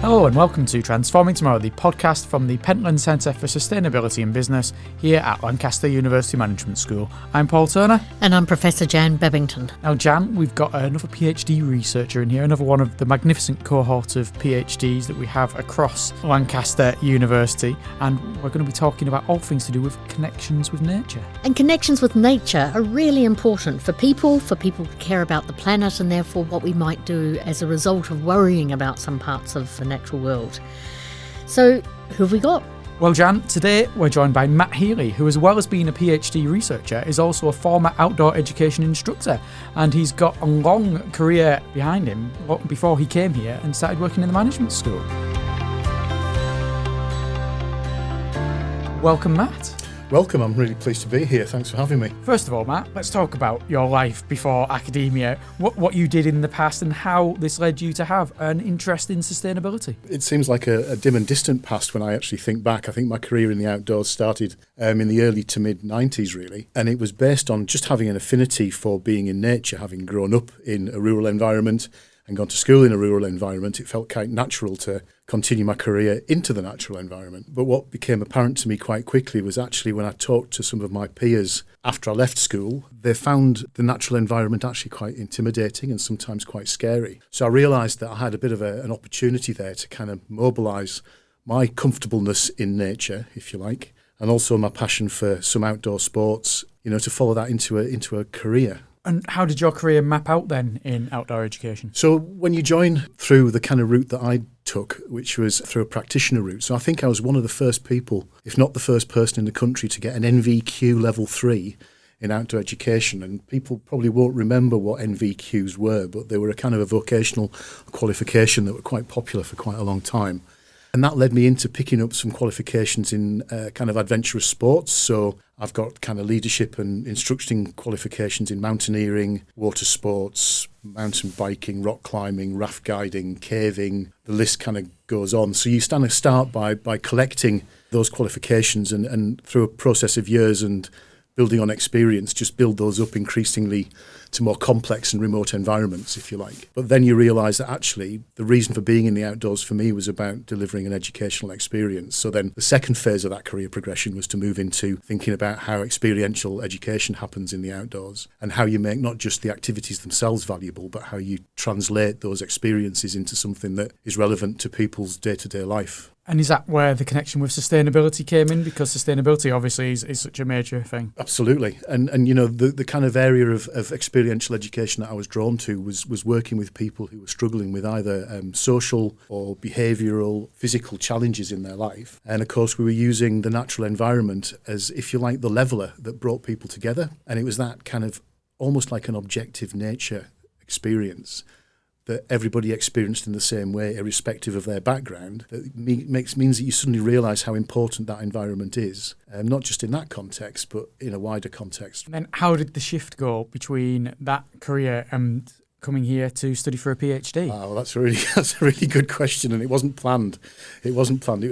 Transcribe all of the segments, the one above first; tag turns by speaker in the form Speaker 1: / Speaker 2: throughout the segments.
Speaker 1: Hello and welcome to Transforming Tomorrow, the podcast from the Pentland Centre for Sustainability and Business here at Lancaster University Management School. I'm Paul Turner.
Speaker 2: And I'm Professor Jan Bebbington.
Speaker 1: Now Jan, we've got another PhD researcher in here, another one of the magnificent cohort of PhDs that we have across Lancaster University, and we're going to be talking about all things to do with connections with nature.
Speaker 2: And connections with nature are really important for people who care about the planet and therefore what we might do as a result of worrying about some parts of the natural world. So, who have we got?
Speaker 1: Well, Jan, today we're joined by Matt Healey, who, as well as being a PhD researcher, is also a former outdoor education instructor, and he's got a long career behind him before he came here and started working in the management school. Welcome, Matt.
Speaker 3: Welcome, I'm really pleased to be here. Thanks for having me.
Speaker 1: First of all, Matt, let's talk about your life before academia, what you did in the past and how this led you to have an interest in sustainability.
Speaker 3: It seems like a dim and distant past when I actually think back. I think my career in the outdoors started in the early to mid-90s, really, and it was based on just having an affinity for being in nature, having grown up in a rural environment and gone to school in a rural environment. It felt quite natural to continue my career into the natural environment. But what became apparent to me quite quickly was actually when I talked to some of my peers after I left school, they found the natural environment actually quite intimidating and sometimes quite scary. So I realised that I had a bit of an opportunity there to kind of mobilise my comfortableness in nature, if you like, and also my passion for some outdoor sports, to follow that into a career.
Speaker 1: And how did your career map out then in outdoor education?
Speaker 3: So when you join through the kind of route that I took, which was through a practitioner route, so I think I was one of the first people, if not the first person in the country, to get an NVQ level 3 in outdoor education. And people probably won't remember what NVQs were, but they were a kind of a vocational qualification that were quite popular for quite a long time. And that led me into picking up some qualifications in kind of adventurous sports. So I've got kind of leadership and instructing qualifications in mountaineering, water sports, mountain biking, rock climbing, raft guiding, caving. The list kind of goes on. So you start by collecting those qualifications and through a process of years and building on experience, just build those up increasingly to more complex and remote environments, if you like. But then you realise that actually the reason for being in the outdoors for me was about delivering an educational experience. So then the second phase of that career progression was to move into thinking about how experiential education happens in the outdoors and how you make not just the activities themselves valuable, but how you translate those experiences into something that is relevant to people's day-to-day life.
Speaker 1: And is that where the connection with sustainability came in? Because sustainability obviously is such a major thing.
Speaker 3: Absolutely. And the kind of area of experiential education that I was drawn to was working with people who were struggling with either social or behavioural, physical challenges in their life. And of course, we were using the natural environment as, if you like, the leveller that brought people together. And it was that kind of almost like an objective nature experience that everybody experienced in the same way, irrespective of their background, that means that you suddenly realise how important that environment is, not just in that context, but in a wider context.
Speaker 1: And then how did the shift go between that career and coming here to study for a PhD?
Speaker 3: Well, that's a really good question, and it wasn't planned. It was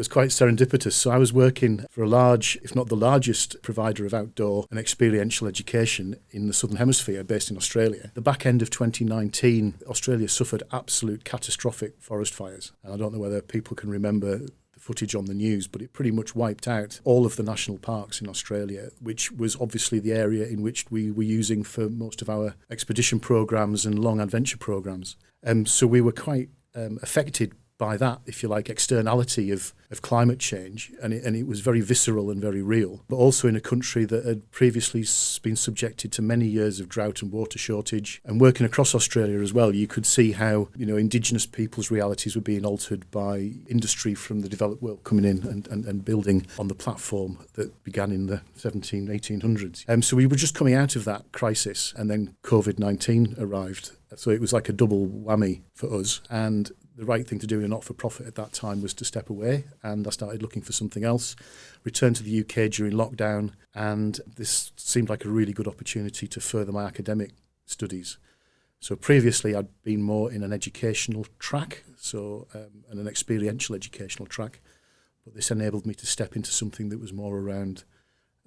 Speaker 3: quite serendipitous. So I was working for a large, if not the largest, provider of outdoor and experiential education in the Southern Hemisphere, based in Australia. The back end of 2019, Australia suffered absolute catastrophic forest fires. And I don't know whether people can remember footage on the news, but it pretty much wiped out all of the national parks in Australia, which was obviously the area in which we were using for most of our expedition programs and long adventure programs. So we were quite affected by that, if you like, externality of climate change, and it was very visceral and very real, but also in a country that had previously been subjected to many years of drought and water shortage. And working across Australia as well, you could see how Indigenous people's realities were being altered by industry from the developed world coming in and building on the platform that began in the 1800s. So we were just coming out of that crisis, and then COVID-19 arrived. So it was like a double whammy for us, and the right thing to do in a not-for-profit at that time was to step away, and I started looking for something else, returned to the UK during lockdown, and this seemed like a really good opportunity to further my academic studies. So previously I'd been more in an educational track, and an experiential educational track, but this enabled me to step into something that was more around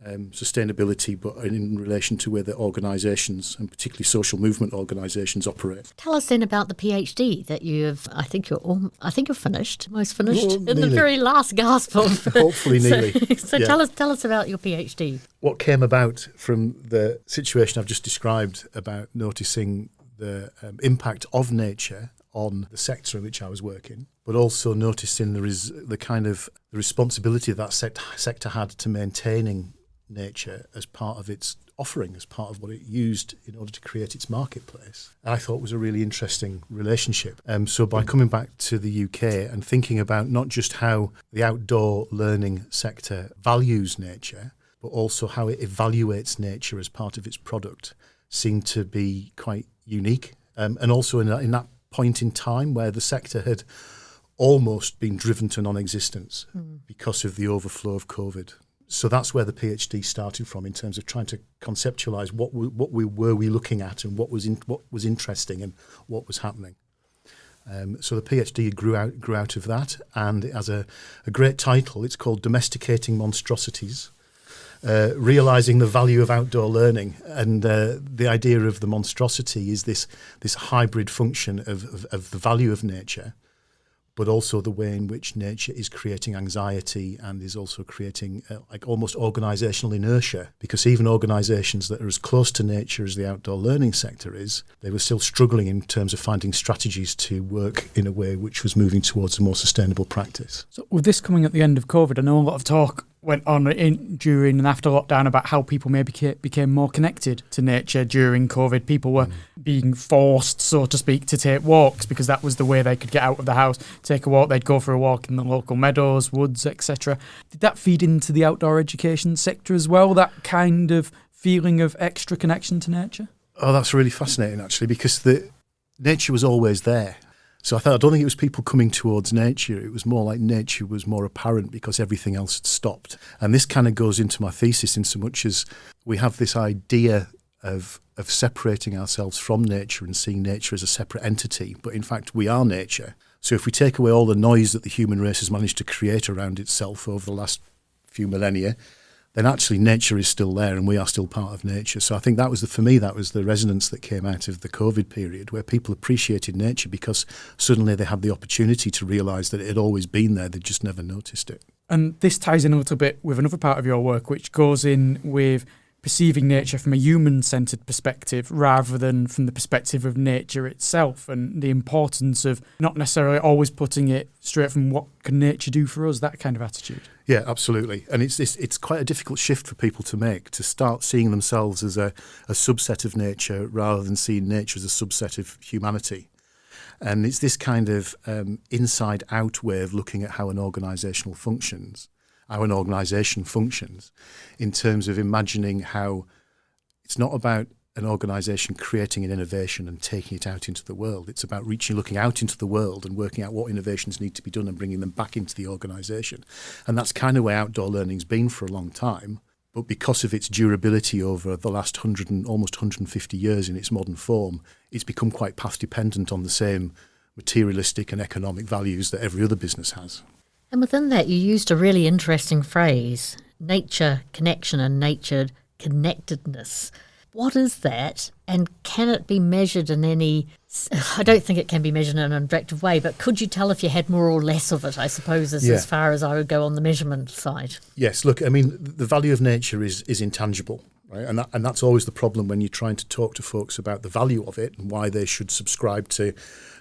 Speaker 3: sustainability, but in relation to where the organisations, and particularly social movement organisations, operate.
Speaker 2: Tell us then about the PhD that you've. I think you're finished, almost finished,
Speaker 3: Well,
Speaker 2: in the
Speaker 3: nearly.
Speaker 2: very last gasp of.
Speaker 3: Hopefully nearly.
Speaker 2: So
Speaker 3: Yeah.
Speaker 2: tell us about your PhD.
Speaker 3: What came about from the situation I've just described about noticing the impact of nature on the sector in which I was working, but also noticing the kind of the responsibility that sector had to maintaining nature as part of its offering, as part of what it used in order to create its marketplace, I thought was a really interesting relationship. So by coming back to the UK and thinking about not just how the outdoor learning sector values nature, but also how it evaluates nature as part of its product, seemed to be quite unique. And also in that point in time where the sector had almost been driven to non-existence because of the overflow of COVID. So that's where the PhD started from, in terms of trying to conceptualise what were we looking at, and what was interesting and what was happening. So the PhD grew out of that, and it has a great title. It's called Domesticating Monstrosities, realising the value of outdoor learning. And the idea of the monstrosity is this hybrid function of the value of nature, but also the way in which nature is creating anxiety and is also creating like almost organisational inertia, because even organisations that are as close to nature as the outdoor learning sector is, they were still struggling in terms of finding strategies to work in a way which was moving towards a more sustainable practice.
Speaker 1: So with this coming at the end of COVID, I know a lot of talk went on during and after lockdown about how people maybe became more connected to nature during COVID. People were being forced, so to speak, to take walks because that was the way they could get out of the house. Take a walk, they'd go for a walk in the local meadows, woods, etc. Did that feed into the outdoor education sector as well, that kind of feeling of extra connection to nature?
Speaker 3: Oh, that's really fascinating, actually, because the nature was always there. So I don't think it was people coming towards nature. It was more like nature was more apparent because everything else had stopped. And this kind of goes into my thesis in so much as we have this idea of separating ourselves from nature and seeing nature as a separate entity. But in fact, we are nature. So if we take away all the noise that the human race has managed to create around itself over the last few millennia, then actually nature is still there and we are still part of nature. So I think that was for me, that was the resonance that came out of the COVID period, where people appreciated nature because suddenly they had the opportunity to realise that it had always been there, they'd just never noticed it.
Speaker 1: And this ties in a little bit with another part of your work, which goes in with perceiving nature from a human-centred perspective rather than from the perspective of nature itself, and the importance of not necessarily always putting it straight from what can nature do for us, that kind of attitude.
Speaker 3: Yeah, absolutely. And it's quite a difficult shift for people to make, to start seeing themselves as a subset of nature rather than seeing nature as a subset of humanity. And it's this kind of inside-out way of looking at how an organisation functions in terms of imagining how it's not about an organisation creating an innovation and taking it out into the world. It's about looking out into the world and working out what innovations need to be done and bringing them back into the organisation. And that's kind of where outdoor learning's been for a long time. But because of its durability over the last almost 150 years in its modern form, it's become quite path dependent on the same materialistic and economic values that every other business has.
Speaker 2: And within that, you used a really interesting phrase, nature connection and nature connectedness. What is that, and can it be measured in any... I don't think it can be measured in an objective way, but could you tell if you had more or less of it, I suppose, as far as I would go on the measurement side?
Speaker 3: Yes, look, I mean, the value of nature is intangible, right? And that's always the problem when you're trying to talk to folks about the value of it and why they should subscribe to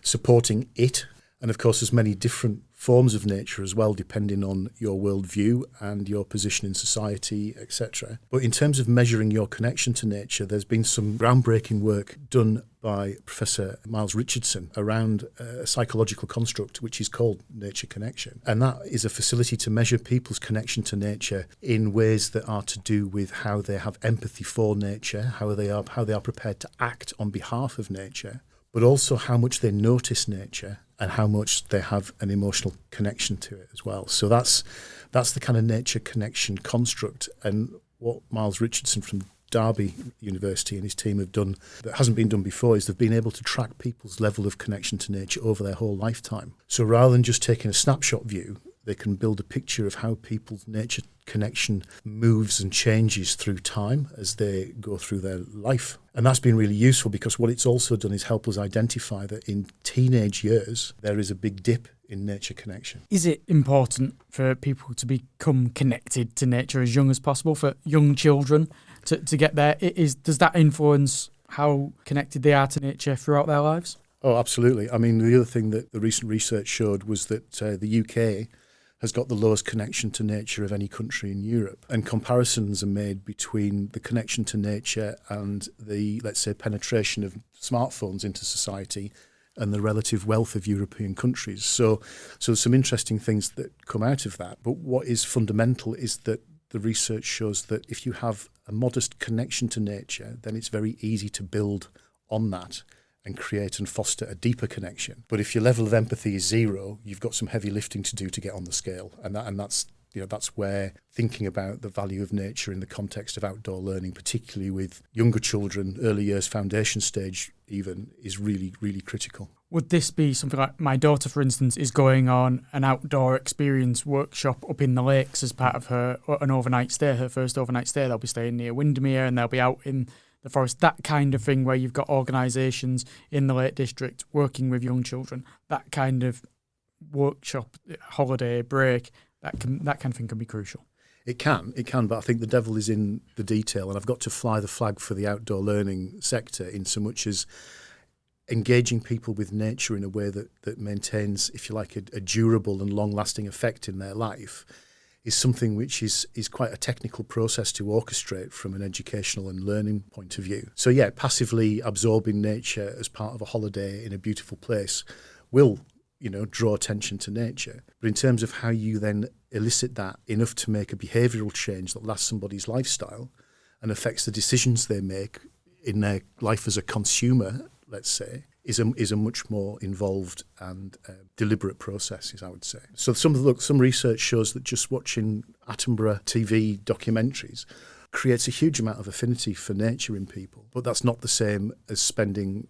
Speaker 3: supporting it. And of course, there's many different forms of nature as well, depending on your worldview and your position in society, etc. But in terms of measuring your connection to nature, there's been some groundbreaking work done by Professor Miles Richardson around a psychological construct which is called nature connection. And that is a facility to measure people's connection to nature in ways that are to do with how they have empathy for nature, how they are prepared to act on behalf of nature, but also how much they notice nature and how much they have an emotional connection to it as well. So that's the kind of nature connection construct. And what Miles Richardson from Derby University and his team have done that hasn't been done before is they've been able to track people's level of connection to nature over their whole lifetime. So rather than just taking a snapshot view, they can build a picture of how people's nature connection moves and changes through time as they go through their life. And that's been really useful because what it's also done is help us identify that in teenage years, there is a big dip in nature connection.
Speaker 1: Is it important for people to become connected to nature as young as possible, for young children to get there? Does that influence how connected they are to nature throughout their lives?
Speaker 3: Oh, absolutely. I mean, the other thing that the recent research showed was that the UK has got the lowest connection to nature of any country in Europe. And comparisons are made between the connection to nature and the, let's say, penetration of smartphones into society and the relative wealth of European countries. So there's some interesting things that come out of that. But what is fundamental is that the research shows that if you have a modest connection to nature, then it's very easy to build on that and create and foster a deeper connection. But if your level of empathy is zero, you've got some heavy lifting to do to get on the scale. And that's where thinking about the value of nature in the context of outdoor learning, particularly with younger children, early years, foundation stage even, is really, really critical.
Speaker 1: Would this be something like my daughter, for instance, is going on an outdoor experience workshop up in the lakes as part of an overnight stay, her first overnight stay? They'll be staying near Windermere and they'll be out in the forest, that kind of thing where you've got organisations in the Lake District working with young children, that kind of workshop, holiday, break, that kind of thing can be crucial.
Speaker 3: It can, but I think the devil is in the detail, and I've got to fly the flag for the outdoor learning sector in so much as engaging people with nature in a way that maintains, if you like, a durable and long-lasting effect in their life is something which is quite a technical process to orchestrate from an educational and learning point of view. So yeah, passively absorbing nature as part of a holiday in a beautiful place will, draw attention to nature. But in terms of how you then elicit that enough to make a behavioural change that lasts somebody's lifestyle and affects the decisions they make in their life as a consumer, let's say, is a much more involved and deliberate process, as I would say. So some research shows that just watching Attenborough TV documentaries creates a huge amount of affinity for nature in people. But that's not the same as spending,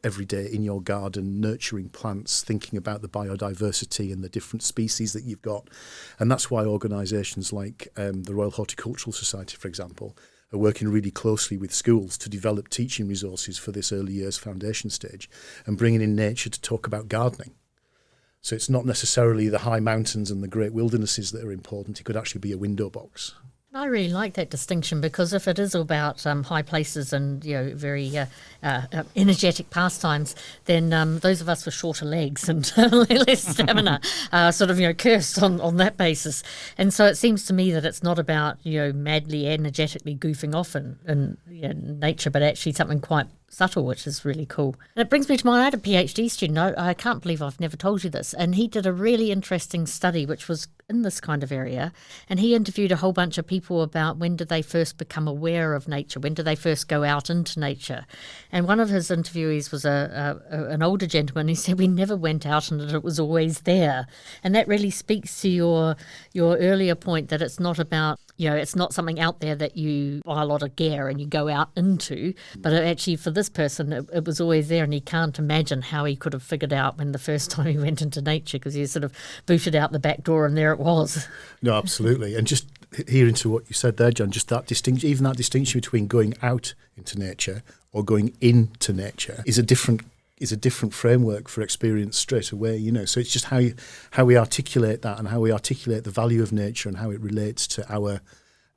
Speaker 3: every day in your garden nurturing plants, thinking about the biodiversity and the different species that you've got. And that's why organisations like the Royal Horticultural Society, for example, are working really closely with schools to develop teaching resources for this early years foundation stage and bringing in nature to talk about gardening. So it's not necessarily the high mountains and the great wildernesses that are important. It could actually be a window box.
Speaker 2: I really like that distinction, because if it is about high places and very energetic pastimes, then those of us with shorter legs and less stamina are sort of cursed on that basis. And so it seems to me that it's not about madly energetically goofing off in nature, but actually something quite subtle, which is really cool. And it brings me to I had a PhD student. I can't believe I've never told you this. And he did a really interesting study, which was in this kind of area. And he interviewed a whole bunch of people about when did they first become aware of nature? When did they first go out into nature? And one of his interviewees was an older gentleman. He said, we never went out and it was always there. And that really speaks to your earlier point that it's not about, it's not something out there that you buy a lot of gear and you go out into, but actually for this person, it was always there, and he can't imagine how he could have figured out when the first time he went into nature, because he sort of booted out the back door and there it was.
Speaker 3: No, absolutely. And just hearing to what you said there, John, just that distinction, even that distinction between going out into nature or going into nature is a different framework for experience straight away, So it's just how we articulate that and how we articulate the value of nature and how it relates to our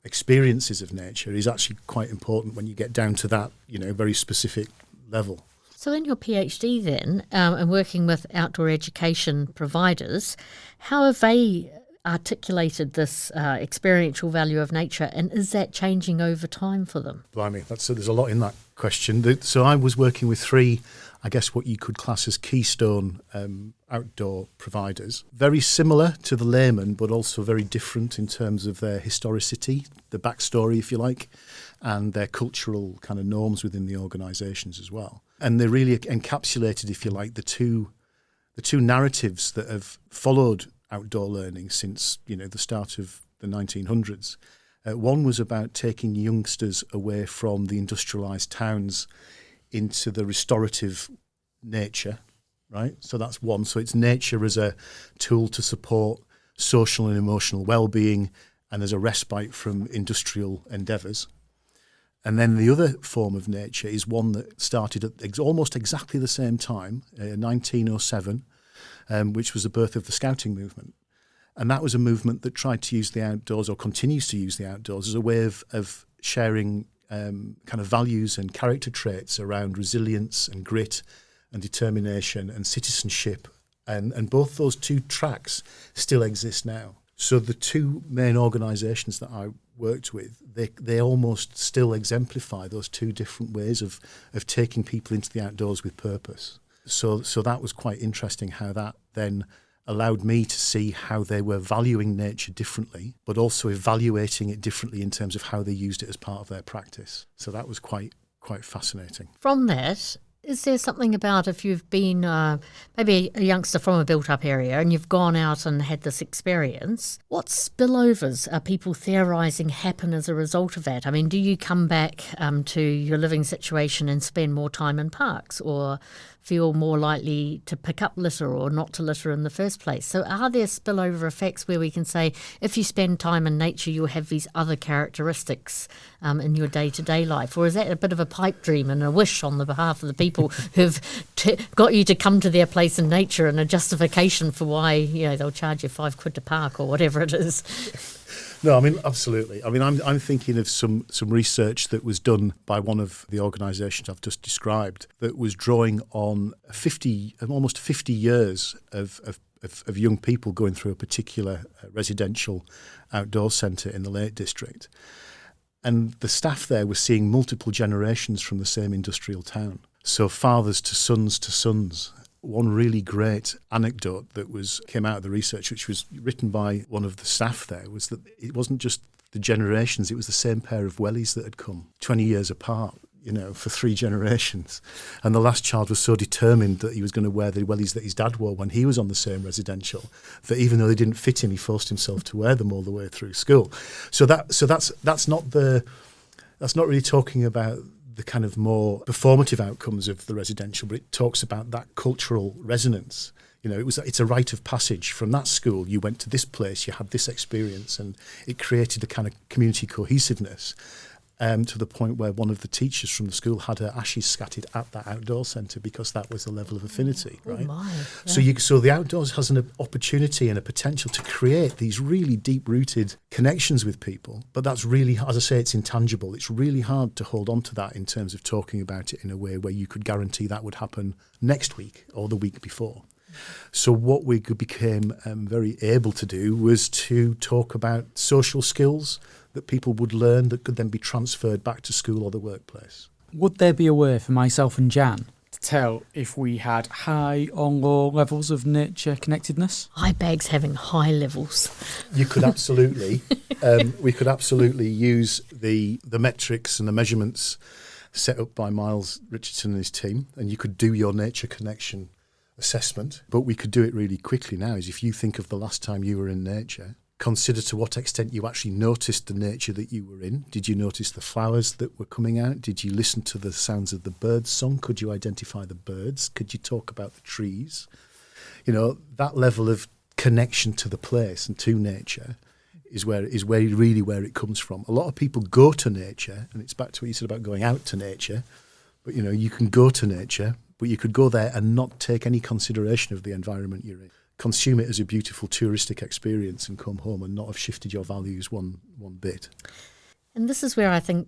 Speaker 3: experiences of nature is actually quite important when you get down to that, very specific level.
Speaker 2: So in your PhD then, and working with outdoor education providers, how have they articulated this experiential value of nature, and is that changing over time for them?
Speaker 3: Blimey, there's a lot in that question. So I was working with three, I guess what you could class as keystone outdoor providers. Very similar to the layman, but also very different in terms of their historicity, the backstory, if you like, and their cultural kind of norms within the organisations as well. And they really encapsulated, if you like, the two narratives that have followed outdoor learning since, the start of the 1900s. One was about taking youngsters away from the industrialised towns into the restorative nature, right? So that's one. So it's nature as a tool to support social and emotional well-being, and there's a respite from industrial endeavours. And then the other form of nature is one that started at almost exactly the same time, 1907, which was the birth of the Scouting movement. And that was a movement that tried to use the outdoors, or continues to use the outdoors, as a way of sharing kind of values and character traits around resilience and grit and determination and citizenship. And both those two tracks still exist now. So the two main organisations that I worked with, they almost still exemplify those two different ways of taking people into the outdoors with purpose. So that was quite interesting, how that then allowed me to see how they were valuing nature differently, but also evaluating it differently in terms of how they used it as part of their practice. So that was quite fascinating.
Speaker 2: From that, is there something about if you've been maybe a youngster from a built-up area and you've gone out and had this experience, what spillovers are people theorising happen as a result of that? I mean, do you come back to your living situation and spend more time in parks, or feel more likely to pick up litter or not to litter in the first place? So are there spillover effects where we can say if you spend time in nature you'll have these other characteristics in your day-to-day life? Or is that a bit of a pipe dream and a wish on the behalf of the people who've got you to come to their place in nature, and a justification for why they'll charge you £5 to park or whatever it is?
Speaker 3: No, I mean, absolutely. I mean, I'm thinking of some research that was done by one of the organisations I've just described that was drawing on almost 50 years of young people going through a particular residential outdoor centre in the Lake District. And the staff there were seeing multiple generations from the same industrial town. So fathers to sons. One really great anecdote that came out of the research, which was written by one of the staff there, was that it wasn't just the generations, it was the same pair of wellies that had come 20 years apart, for 3 generations. And the last child was so determined that he was going to wear the wellies that his dad wore when he was on the same residential, that even though they didn't fit him, he forced himself to wear them all the way through school. So that's not really talking about the kind of more performative outcomes of the residential, but it talks about that cultural resonance. It's a rite of passage. From that school, you went to this place, you had this experience, and it created a kind of community cohesiveness to the point where one of the teachers from the school had her ashes scattered at that outdoor centre because that was the level of affinity, right?
Speaker 2: Oh my, yeah.
Speaker 3: So the outdoors has an opportunity and a potential to create these really deep-rooted connections with people, but that's really, as I say, it's intangible. It's really hard to hold on to that in terms of talking about it in a way where you could guarantee that would happen next week or the week before. So what we became very able to do was to talk about social skills that people would learn that could then be transferred back to school or the workplace.
Speaker 1: Would there be a way for myself and Jan to tell if we had high or low levels of nature connectedness?
Speaker 2: Bag's having high levels.
Speaker 3: You could absolutely, we could absolutely use the metrics and the measurements set up by Miles Richardson and his team, and you could do your nature connection assessment. But we could do it really quickly now. Is if you think of the last time you were in nature, consider to what extent you actually noticed the nature that you were in. Did you notice the flowers that were coming out? Did you listen to the sounds of the birds' song? Could you identify the birds? Could you talk about the trees? That level of connection to the place and to nature is where it comes from. A lot of people go to nature, and it's back to what you said about going out to nature, but you can go to nature, but you could go there and not take any consideration of the environment you're in. Consume it as a beautiful touristic experience and come home and not have shifted your values one bit.
Speaker 2: And this is where I think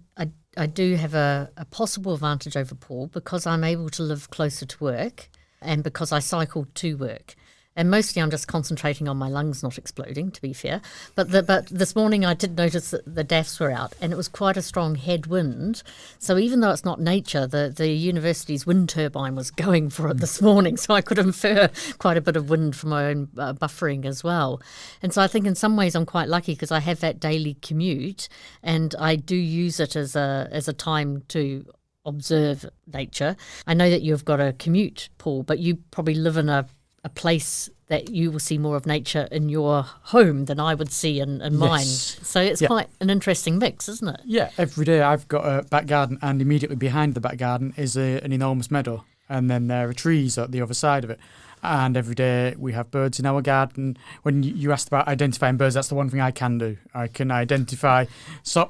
Speaker 2: I do have a possible advantage over Paul, because I'm able to live closer to work and because I cycle to work. And mostly I'm just concentrating on my lungs not exploding, to be fair. But this morning I did notice that the DAFs were out and it was quite a strong headwind. So even though it's not nature, the university's wind turbine was going for it this morning. So I could infer quite a bit of wind from my own buffering as well. And so I think in some ways I'm quite lucky because I have that daily commute and I do use it as a time to observe nature. I know that you've got a commute, Paul, but you probably live in a place that you will see more of nature in your home than I would see in mine.
Speaker 1: Yes.
Speaker 2: So it's quite an interesting mix, isn't it?
Speaker 1: Yeah, every day I've got a back garden, and immediately behind the back garden is an enormous meadow, and then there are trees at the other side of it. And every day we have birds in our garden. When you asked about identifying birds, that's the one thing I can do. I can identify,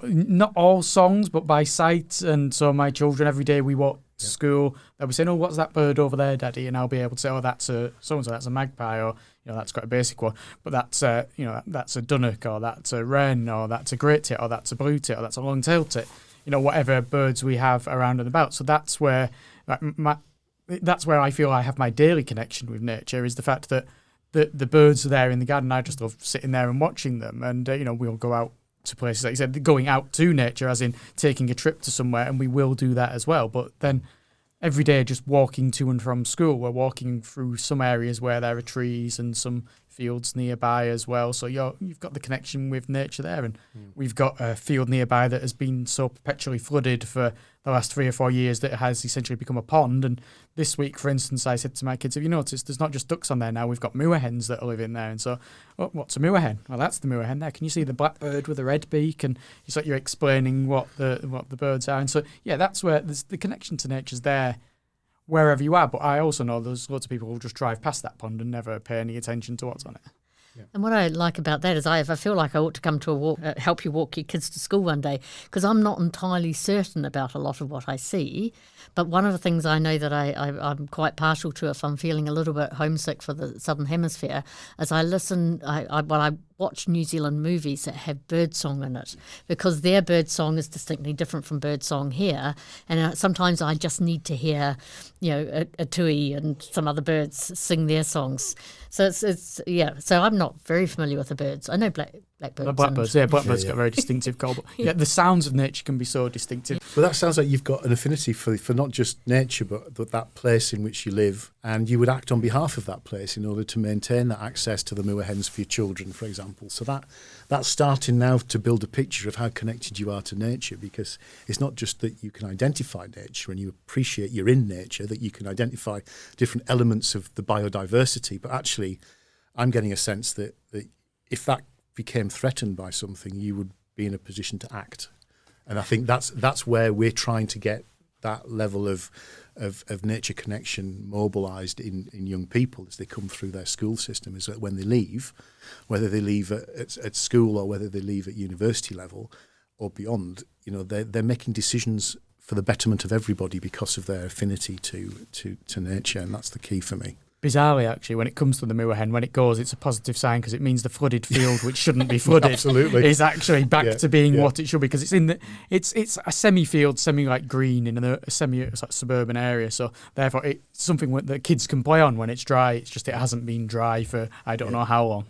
Speaker 1: not all songs, but by sight. And so my children, every day we walk to school, they'll be saying, "Oh, what's that bird over there, Daddy?" And I'll be able to say, "Oh, that's a so-and-so, that's a magpie," or, that's quite a basic one. But that's, that's a dunnock, or that's a wren, or that's a great tit, or that's a blue tit, or that's a long-tailed tit. Whatever birds we have around and about. So that's where that's where I feel I have my daily connection with nature, is the fact that the birds are there in the garden. I just love sitting there and watching them. And, we'll go out to places, like you said, going out to nature, as in taking a trip to somewhere, and we will do that as well. But then every day just walking to and from school, we're walking through some areas where there are trees and some fields nearby as well. So you've got the connection with nature there. And we've got a field nearby that has been so perpetually flooded for the last 3 or 4 years that it has essentially become a pond. And this week, for instance, I said to my kids, "Have you noticed there's not just ducks on there now? We've got moor hens that are living there." And so, "Oh, what's a moor hen?" "Well, that's the moor hen there. Can you see the blackbird with the red beak?" And it's like you're explaining what the birds are. And so, that's where there's the connection to nature's there wherever you are. But I also know there's lots of people who just drive past that pond and never pay any attention to what's on it.
Speaker 2: And what I like about that is I feel like I ought to come to a walk, help you walk your kids to school one day, because I'm not entirely certain about a lot of what I see. But one of the things I know that I'm quite partial to, if I'm feeling a little bit homesick for the Southern Hemisphere, is I watch New Zealand movies that have birdsong in it, because their birdsong is distinctly different from birdsong here. And sometimes I just need to hear, a tui and some other birds sing their songs. So So I'm not very familiar with the birds. I know blackbirds.
Speaker 1: Blackbirds got a very distinctive call. But the sounds of nature can be so distinctive.
Speaker 3: Well, that sounds like you've got an affinity for not just nature, but that place in which you live, and you would act on behalf of that place in order to maintain that access to the moor hens for your children, for example. So that's starting now to build a picture of how connected you are to nature, because it's not just that you can identify nature and you appreciate you're in nature, that you can identify different elements of the biodiversity, but actually I'm getting a sense that if that became threatened by something, you would be in a position to act. And I think that's where we're trying to get that level of nature connection mobilised in young people as they come through their school system, is that when they leave, whether they leave at school or whether they leave at university level or beyond, they're making decisions for the betterment of everybody because of their affinity to nature, and that's the key for me.
Speaker 1: Bizarrely, actually, when it comes to the moor hen, when it goes, it's a positive sign, because it means the flooded field, which shouldn't be flooded,
Speaker 3: Absolutely.
Speaker 1: is actually back to being what it should be, because it's a semi-field, semi-like green in a suburban area. So therefore, it's something that kids can play on when it's dry. It's just it hasn't been dry for I don't know how long.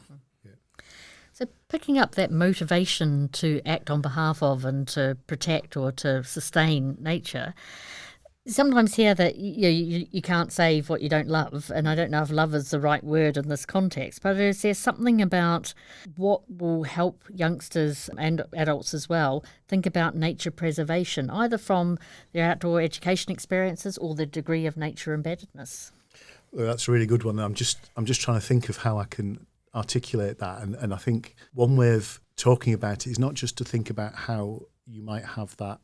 Speaker 2: So picking up that motivation to act on behalf of and to protect or to sustain nature. Sometimes hear that you can't save what you don't love, and I don't know if love is the right word in this context, but is there something about what will help youngsters and adults as well think about nature preservation, either from their outdoor education experiences or the degree of nature embeddedness?
Speaker 3: Well, that's a really good one. I'm just trying to think of how I can articulate that, and I think one way of talking about it is not just to think about how you might have that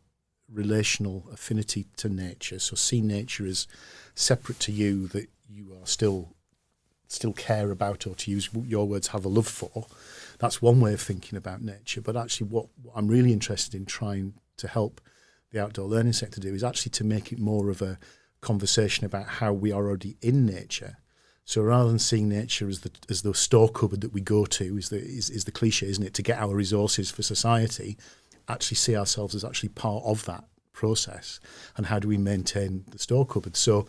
Speaker 3: relational affinity to nature, so see nature as separate to you, that you are still care about, or to use your words, have a love for. That's one way of thinking about nature. But actually what I'm really interested in trying to help the outdoor learning sector do is actually to make it more of a conversation about how we are already in nature. So rather than seeing nature as the store cupboard that we go to, is the cliche, isn't it, to get our resources for society, actually see ourselves as actually part of that process, and how do we maintain the store cupboard. So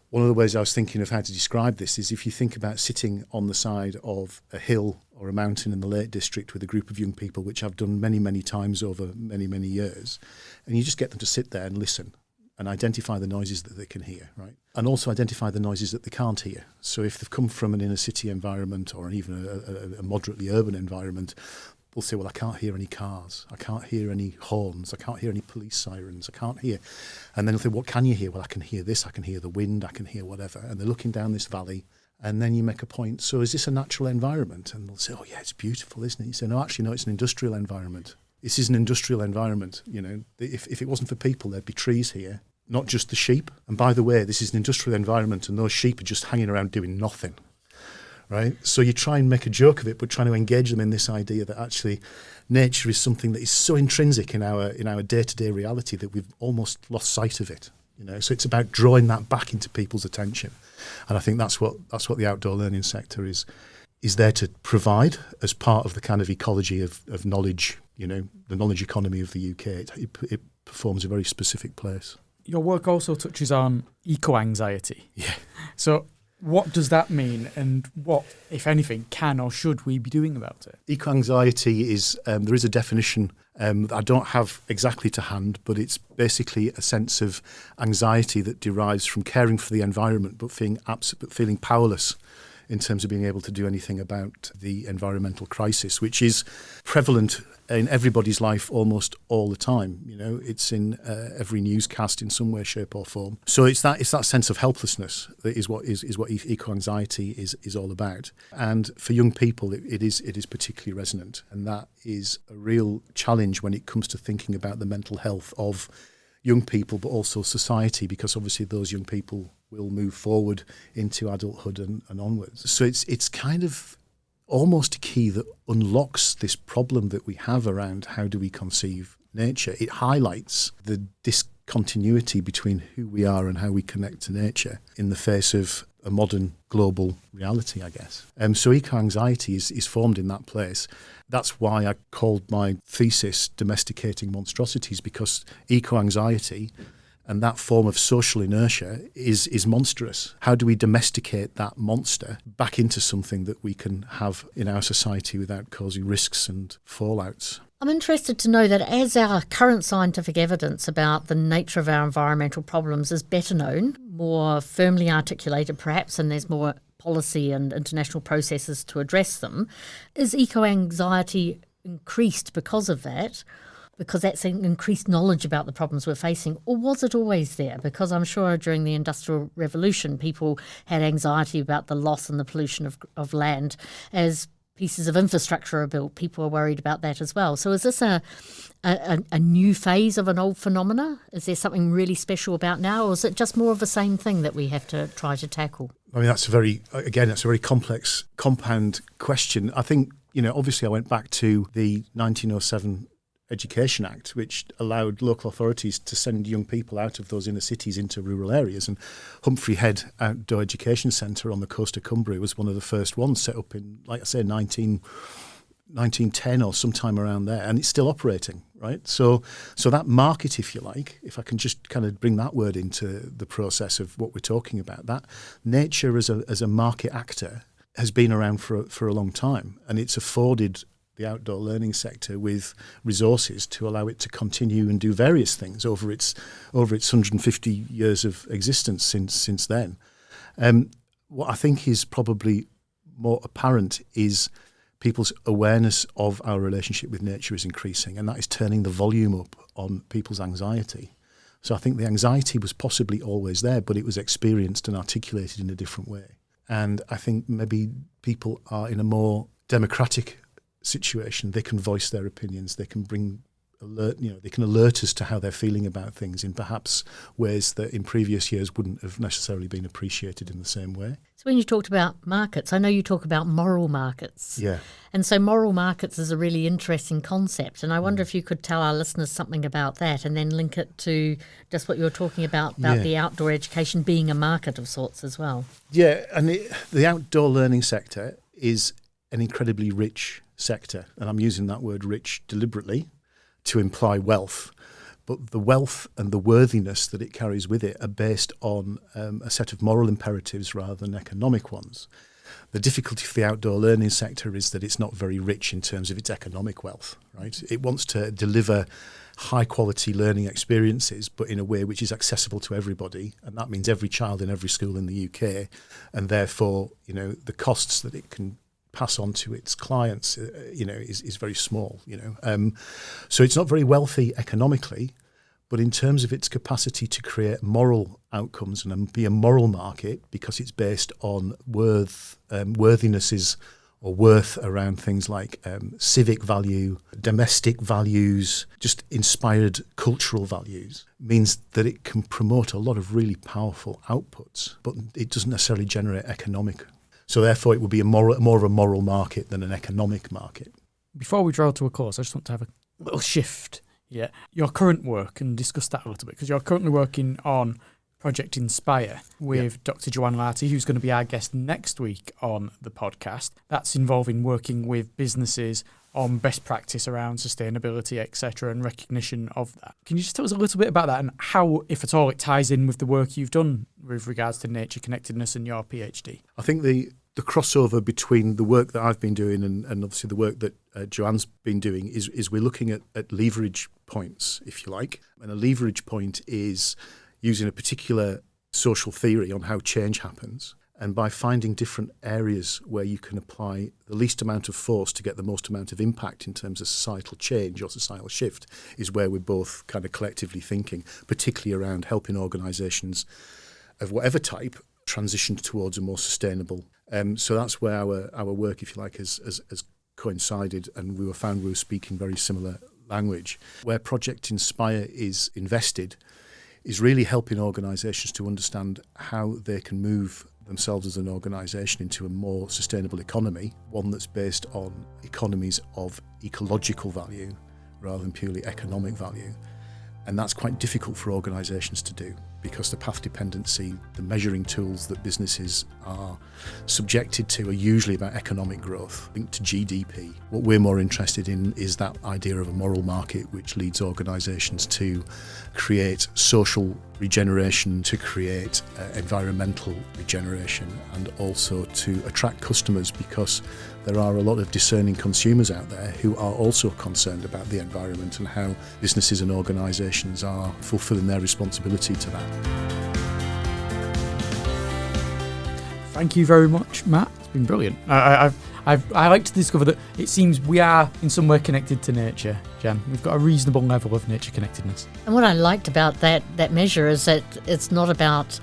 Speaker 3: one of the ways I was thinking of how to describe this is if you think about sitting on the side of a hill or a mountain in the Lake District with a group of young people, which I've done many, many times over many, many years, and you just get them to sit there and listen and identify the noises that they can hear, right? And also identify the noises that they can't hear. So if they've come from an inner city environment or even a moderately urban environment, they'll say, well, I can't hear any cars, I can't hear any horns, I can't hear any police sirens, I can't hear. And then they'll say, what can you hear? Well, I can hear this, I can hear the wind, I can hear whatever. And they're looking down this valley, and then you make a point, so is this a natural environment? And they'll say, oh yeah, it's beautiful, isn't it? You say, no, actually, no, it's an industrial environment. This is an industrial environment, If it wasn't for people, there'd be trees here. not just the sheep. And by the way, this is an industrial environment and those sheep are just hanging around doing nothing, right? So you try and make a joke of it, but trying to engage them in this idea that actually nature is something that is so intrinsic in our day-to-day reality that we've almost lost sight of it. So it's about drawing that back into people's attention. And I think that's what the outdoor learning sector is there to provide as part of the kind of ecology of knowledge, the knowledge economy of the UK. It performs a very specific place.
Speaker 1: Your work also touches on eco-anxiety.
Speaker 3: Yeah. So
Speaker 1: what does that mean, and what, if anything, can or should we be doing about it?
Speaker 3: Eco-anxiety is, there is a definition that I don't have exactly to hand, but it's basically a sense of anxiety that derives from caring for the environment but feeling powerless in terms of being able to do anything about the environmental crisis, which is prevalent in everybody's life almost all the time. It's in every newscast in some way, shape or form. So it's that sense of helplessness that is what eco-anxiety is all about. And for young people, it is particularly resonant. And that is a real challenge when it comes to thinking about the mental health of young people, but also society, because obviously those young people will move forward into adulthood and onwards. So it's kind of almost a key that unlocks this problem that we have around how do we conceive nature. It highlights the discontinuity between who we are and how we connect to nature in the face of a modern global reality, I guess. So eco-anxiety is formed in that place. That's why I called my thesis Domesticating Monstrosities, because eco-anxiety and that form of social inertia is monstrous. How do we domesticate that monster back into something that we can have in our society without causing risks and fallouts?
Speaker 2: I'm interested to know that as our current scientific evidence about the nature of our environmental problems is better known, more firmly articulated perhaps, and there's more policy and international processes to address them, is eco-anxiety increased because of that? Because that's an increased knowledge about the problems we're facing, or was it always there? Because I'm sure during the Industrial Revolution, people had anxiety about the loss and the pollution of land. As pieces of infrastructure are built, people are worried about that as well. So is this a new phase of an old phenomena? Is there something really special about now, or is it just more of the same thing that we have to try to tackle?
Speaker 3: I mean, that's a very complex, compound question. I think, obviously I went back to the 1907 Education Act, which allowed local authorities to send young people out of those inner cities into rural areas. And Humphrey Head Outdoor Education Centre on the coast of Cumbria was one of the first ones set up in, like I say, 1910 or sometime around there. And it's still operating, right? So that market, if you like, if I can just kind of bring that word into the process of what we're talking about, that nature as a market actor has been around for a long time. And it's afforded the outdoor learning sector with resources to allow it to continue and do various things over its 150 years of existence since then. What I think is probably more apparent is people's awareness of our relationship with nature is increasing, and that is turning the volume up on people's anxiety. So I think the anxiety was possibly always there, but it was experienced and articulated in a different way. And I think maybe people are in a more democratic situation. They can voice their opinions. They can they can alert us to how they're feeling about things in perhaps ways that in previous years wouldn't have necessarily been appreciated in the same way.
Speaker 2: So when you talked about markets, I know you talk about moral markets.
Speaker 3: Yeah.
Speaker 2: And so moral markets is a really interesting concept. And I wonder if you could tell our listeners something about that and then link it to just what you were talking about the outdoor education being a market of sorts as well.
Speaker 3: Yeah, and the outdoor learning sector is an incredibly rich sector, and I'm using that word rich deliberately to imply wealth, but the wealth and the worthiness that it carries with it are based on a set of moral imperatives rather than economic ones. The difficulty for the outdoor learning sector is that it's not very rich in terms of its economic wealth, right? It wants to deliver high quality learning experiences, but in a way which is accessible to everybody, and that means every child in every school in the UK, and therefore, the costs that it can pass on to its clients, is very small, So it's not very wealthy economically, but in terms of its capacity to create moral outcomes and be a moral market, because it's based on worthiness is or worth around things like civic value, domestic values, just inspired cultural values, means that it can promote a lot of really powerful outputs, but it doesn't necessarily generate economic. So therefore it would be more of a moral market than an economic market.
Speaker 1: Before we draw to a close, I just want to have a little shift. Yeah, your current work, and discuss that a little bit, because you're currently working on Project Inspire with Dr. Joanne Larty, who's going to be our guest next week on the podcast. That's involving working with businesses on best practice around sustainability, etc., and recognition of that. Can you just tell us a little bit about that and how, if at all, it ties in with the work you've done with regards to nature connectedness and your PhD?
Speaker 3: I think the crossover between the work that I've been doing and obviously the work that Joanne's been doing is we're looking at leverage points, if you like. And a leverage point is using a particular social theory on how change happens, and by finding different areas where you can apply the least amount of force to get the most amount of impact in terms of societal change or societal shift is where we're both kind of collectively thinking, particularly around helping organisations of whatever type transition towards a more sustainable. So that's where our work, if you like, has coincided, and we found we were speaking very similar language. Where Project Inspire is invested is really helping organisations to understand how they can move themselves as an organisation into a more sustainable economy, one that's based on economies of ecological value rather than purely economic value. And that's quite difficult for organisations to do because the path dependency, the measuring tools that businesses are subjected to are usually about economic growth linked to GDP. What we're more interested in is that idea of a moral market which leads organisations to create social regeneration, to create environmental regeneration, and also to attract customers, because there are a lot of discerning consumers out there who are also concerned about the environment and how businesses and organisations are fulfilling their responsibility to that.
Speaker 1: Thank you very much, Matt. It's been brilliant. I like to discover that it seems we are in some way connected to nature, Jan. We've got a reasonable level of nature connectedness.
Speaker 2: And what I liked about that measure is that it's not about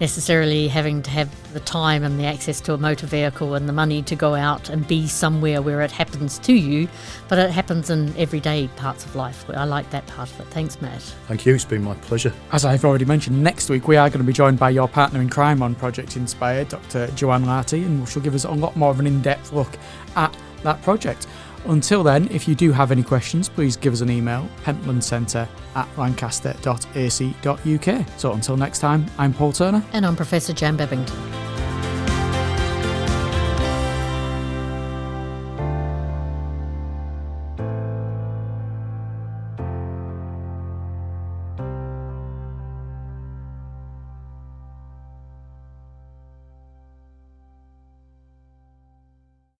Speaker 2: necessarily having to have the time and the access to a motor vehicle and the money to go out and be somewhere where it happens to you, but it happens in everyday parts of life. I like that part of it. Thanks, Matt.
Speaker 3: Thank you. It's been my pleasure.
Speaker 1: As I've already mentioned, next week we are going to be joined by your partner in crime on Project Inspire, Dr. Joanne Larty, and she'll give us a lot more of an in-depth look at that project. Until then, if you do have any questions, please give us an email, pentlandcentre@lancaster.ac.uk. So until next time, I'm Paul Turner.
Speaker 2: And I'm Professor Jan Bebbington.